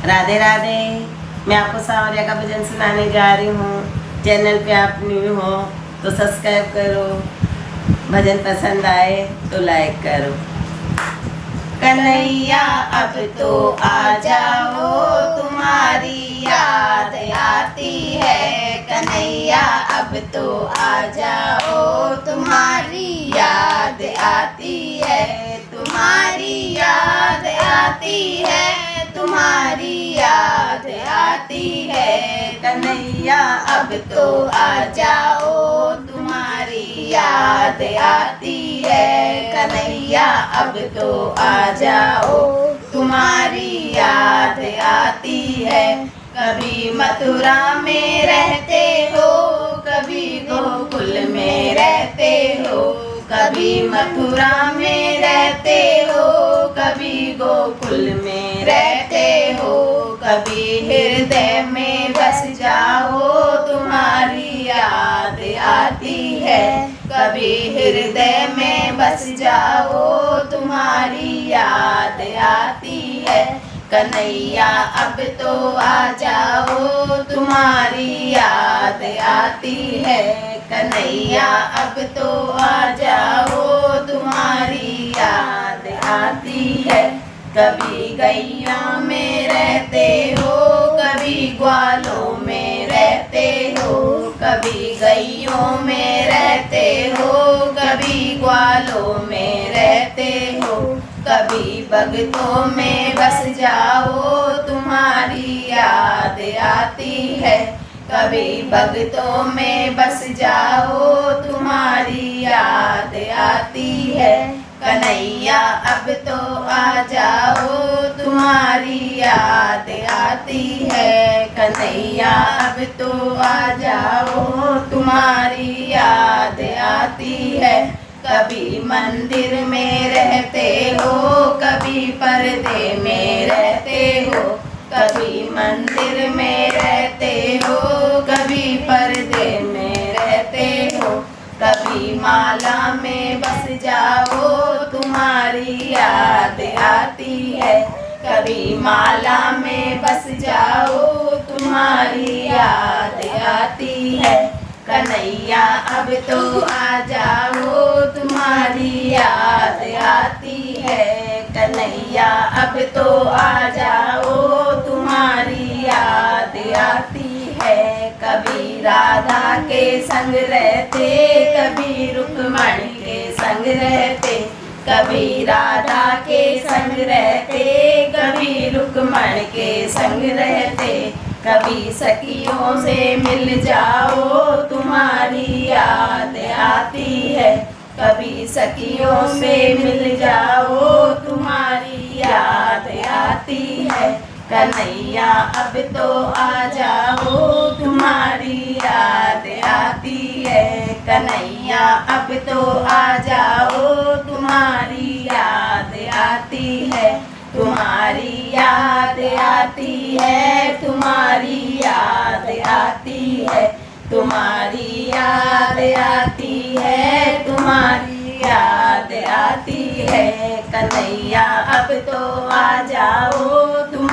राधे राधे। मैं आपको सावरिया का भजन सुनाने जा रही हूँ। चैनल पे आप न्यू हो तो सब्सक्राइब करो, भजन पसंद आए तो लाइक करो। कन्हैया अब तो आ जाओ, तुम्हारी याद आती है। कन्हैया अब तो आ जाओ, तुम्हारी याद आती है। तुम्हारी याद आती है, तुम्हारी याद आती है। कन्हैया अब तो आ जाओ, तुम्हारी याद आती है। कन्हैया अब तो आ जाओ, तुम्हारी याद आती है। कभी मथुरा में रहते हो, कभी गोकुल में रहते हो। कभी मथुरा में रहते हो, कभी गोकुल में रहते हो। कभी हृदय में बस जाओ, तुम्हारी याद आती है। कभी हृदय में बस जाओ, तुम्हारी याद आती है। कन्हैया अब तो आ जाओ, तुम्हारी याद आती है। कन्हैया अब तो आ जाओ, तुम्हारी याद आती है। कभी गैया में रहते हो, कभी ग्वालों में रहते हो। कभी गैयों में रहते हो, कभी ग्वालों में रहते हो। कभी भक्तों में बस जाओ, तुम्हारी याद आती है। कभी भक्तों में बस जाओ, तुम्हारी याद आती है। कन्हैया अब तो आ जाओ, तुम्हारी याद आती है। कन्हैया अब तो आ जाओ, तुम्हारी याद आती है। कभी मंदिर में रहते हो, कभी पर्दे में रहते हो। कभी मंदिर में रहते हो, कभी पर्दे में रहते हो। कभी माला में बस जाओ, तुम्हारी याद आती है। कभी माला में बस जाओ, तुम्हारी याद आती है। कन्हैया अब तो आ जाओ, तुम्हारी याद आती है। कन्हैया अब तो आ जाओ, तुम्हारी याद आती है। कभी राधा के संग रहते, कभी रुक्मणी के संग रहते। कभी राधा के संग रहते, कभी रुक्मणी के संग रहते। कभी सखियों से मिल जाओ, तुम्हारी याद आती है। कभी सखियों से मिल जाओ, तुम्हारी याद आती है। कन्हैया अब तो आ जाओ, तुम्हारी याद आती है। कन्हैया अब तो आ जाओ, तुम्हारी याद आती है। तुम्हारी याद आती है, तुम्हारी याद आती है। तुम्हारी याद आती है, तुम्हारी याद आती है। कन्हैया अब तो आ जाओ, तुम